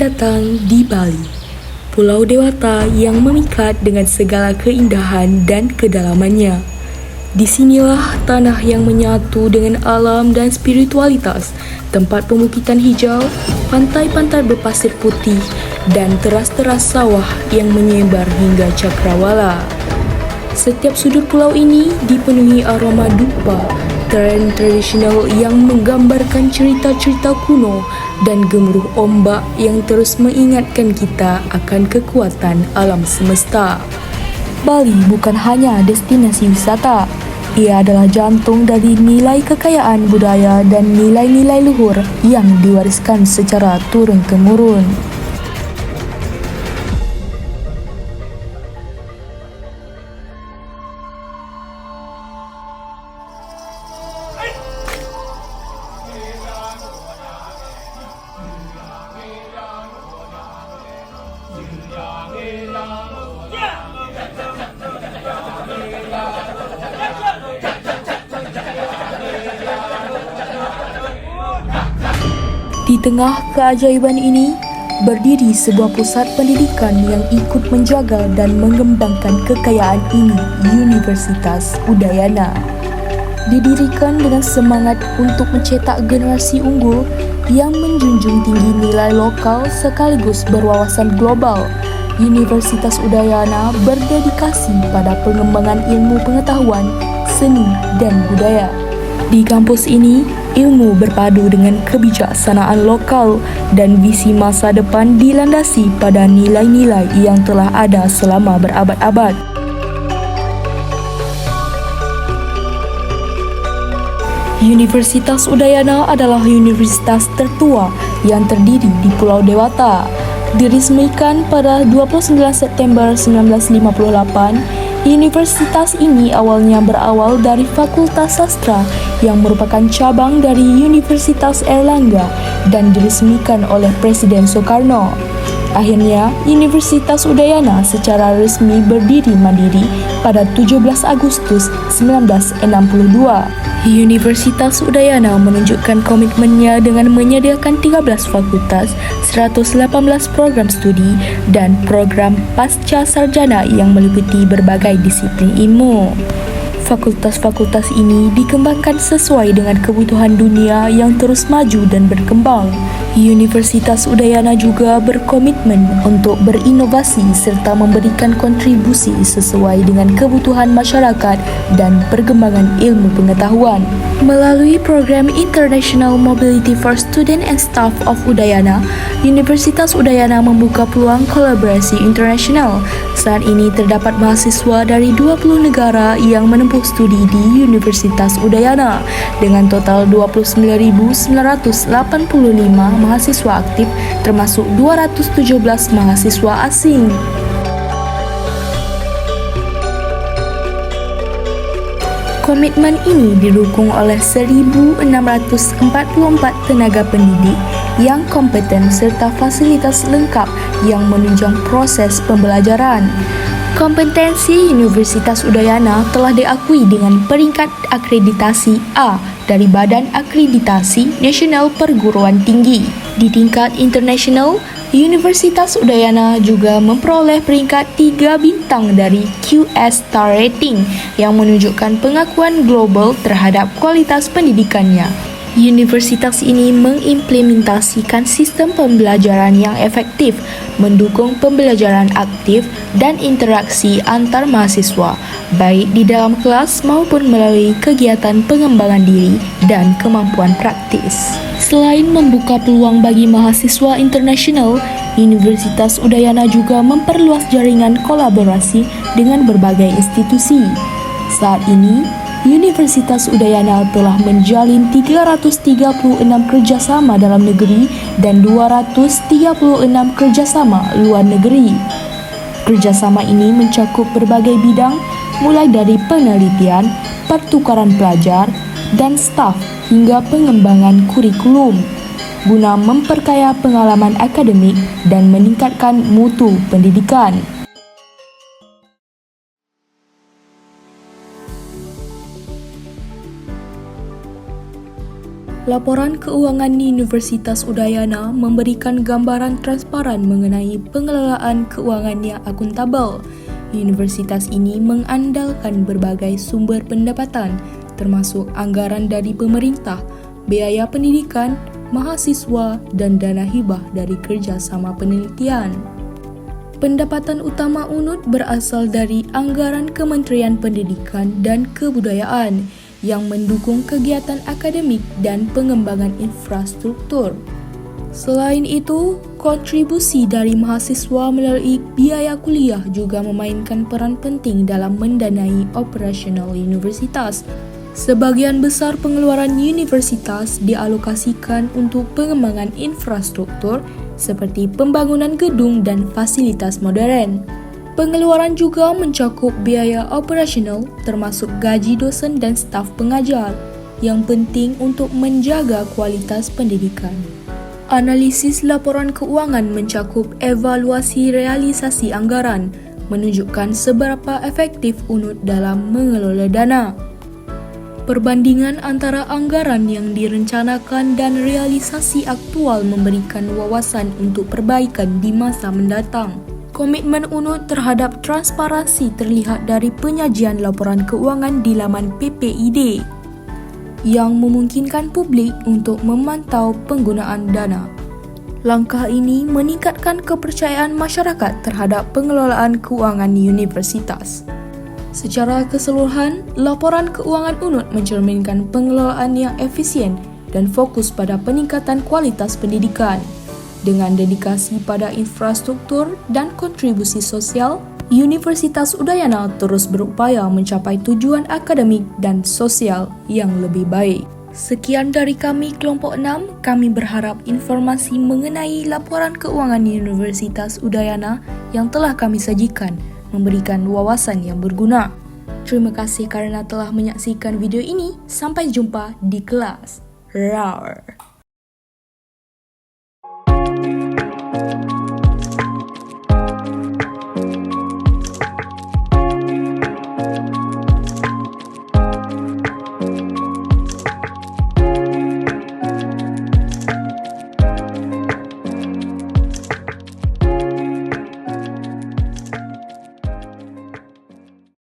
datang di Bali, Pulau Dewata yang memikat dengan segala keindahan dan kedalamannya. Disinilah tanah yang menyatu dengan alam dan spiritualitas, tempat pemukitan hijau, pantai-pantai berpasir putih, dan teras-teras sawah yang menyebar hingga cakrawala. Setiap sudut pulau ini dipenuhi aroma dupa, tren tradisional yang menggambarkan cerita-cerita kuno dan gemuruh ombak yang terus mengingatkan kita akan kekuatan alam semesta. Bali bukan hanya destinasi wisata, ia adalah jantung dari nilai kekayaan budaya dan nilai-nilai luhur yang diwariskan secara turun-temurun. Di tengah keajaiban ini, berdiri sebuah pusat pendidikan yang ikut menjaga dan mengembangkan kekayaan ini, Universitas Udayana. Didirikan dengan semangat untuk mencetak generasi unggul yang menjunjung tinggi nilai lokal sekaligus berwawasan global, Universitas Udayana berdedikasi pada pengembangan ilmu pengetahuan, seni, dan budaya. Di kampus ini, ilmu berpadu dengan kebijaksanaan lokal dan visi masa depan dilandasi pada nilai-nilai yang telah ada selama berabad-abad. Universitas Udayana adalah universitas tertua yang terdiri di Pulau Dewata. Diresmikan pada 29 September 1958, universitas ini awalnya berawal dari Fakultas Sastra yang merupakan cabang dari Universitas Airlangga dan diresmikan oleh Presiden Soekarno. Akhirnya, Universitas Udayana secara resmi berdiri mandiri pada 17 Agustus 1962. Universitas Udayana menunjukkan komitmennya dengan menyediakan 13 fakultas, 118 program studi, dan program pasca sarjana yang meliputi berbagai disiplin ilmu. Fakultas-fakultas ini dikembangkan sesuai dengan kebutuhan dunia yang terus maju dan berkembang. Universitas Udayana juga berkomitmen untuk berinovasi serta memberikan kontribusi sesuai dengan kebutuhan masyarakat dan perkembangan ilmu pengetahuan. Melalui program International Mobility for Student and Staff of Udayana, Universitas Udayana membuka peluang kolaborasi internasional. Saat ini terdapat mahasiswa dari 20 negara yang menempuh studi di Universitas Udayana dengan total 29.985 mahasiswa aktif termasuk 217 mahasiswa asing. Komitmen ini didukung oleh 1.644 tenaga pendidik yang kompeten serta fasilitas lengkap yang menunjang proses pembelajaran. Kompetensi Universitas Udayana telah diakui dengan peringkat akreditasi A dari Badan Akreditasi Nasional Perguruan Tinggi. Di tingkat internasional, Universitas Udayana juga memperoleh peringkat 3 bintang dari QS Star Rating yang menunjukkan pengakuan global terhadap kualitas pendidikannya. Universitas ini mengimplementasikan sistem pembelajaran yang efektif, mendukung pembelajaran aktif dan interaksi antar mahasiswa, baik di dalam kelas maupun melalui kegiatan pengembangan diri dan kemampuan praktis. Selain membuka peluang bagi mahasiswa internasional, Universitas Udayana juga memperluas jaringan kolaborasi dengan berbagai institusi. Saat ini, Universitas Udayana telah menjalin 336 kerjasama dalam negeri dan 236 kerjasama luar negeri. Kerjasama ini mencakup berbagai bidang, mulai dari penelitian, pertukaran pelajar, dan staf hingga pengembangan kurikulum, guna memperkaya pengalaman akademik dan meningkatkan mutu pendidikan. Laporan keuangan Universitas Udayana memberikan gambaran transparan mengenai pengelolaan keuangan yang akuntabel. Universitas ini mengandalkan berbagai sumber pendapatan, termasuk anggaran dari pemerintah, biaya pendidikan, mahasiswa, dan dana hibah dari kerjasama penelitian. Pendapatan utama UNUD berasal dari anggaran Kementerian Pendidikan dan Kebudayaan yang mendukung kegiatan akademik dan pengembangan infrastruktur. Selain itu, kontribusi dari mahasiswa melalui biaya kuliah juga memainkan peran penting dalam mendanai operasional universitas. Sebagian besar pengeluaran universitas dialokasikan untuk pengembangan infrastruktur seperti pembangunan gedung dan fasilitas modern. Pengeluaran juga mencakup biaya operasional termasuk gaji dosen dan staf pengajar yang penting untuk menjaga kualitas pendidikan. Analisis laporan keuangan mencakup evaluasi realisasi anggaran, menunjukkan seberapa efektif UNUD dalam mengelola dana. Perbandingan antara anggaran yang direncanakan dan realisasi aktual memberikan wawasan untuk perbaikan di masa mendatang. Komitmen UNUD terhadap transparansi terlihat dari penyajian laporan keuangan di laman PPID yang memungkinkan publik untuk memantau penggunaan dana. Langkah ini meningkatkan kepercayaan masyarakat terhadap pengelolaan keuangan universitas. Secara keseluruhan, laporan keuangan UNUD mencerminkan pengelolaan yang efisien dan fokus pada peningkatan kualitas pendidikan. Dengan dedikasi pada infrastruktur dan kontribusi sosial, Universitas Udayana terus berupaya mencapai tujuan akademik dan sosial yang lebih baik. Sekian dari kami kelompok 6, kami berharap informasi mengenai laporan keuangan Universitas Udayana yang telah kami sajikan memberikan wawasan yang berguna. Terima kasih kerana telah menyaksikan video ini. Sampai jumpa di kelas. Rawr.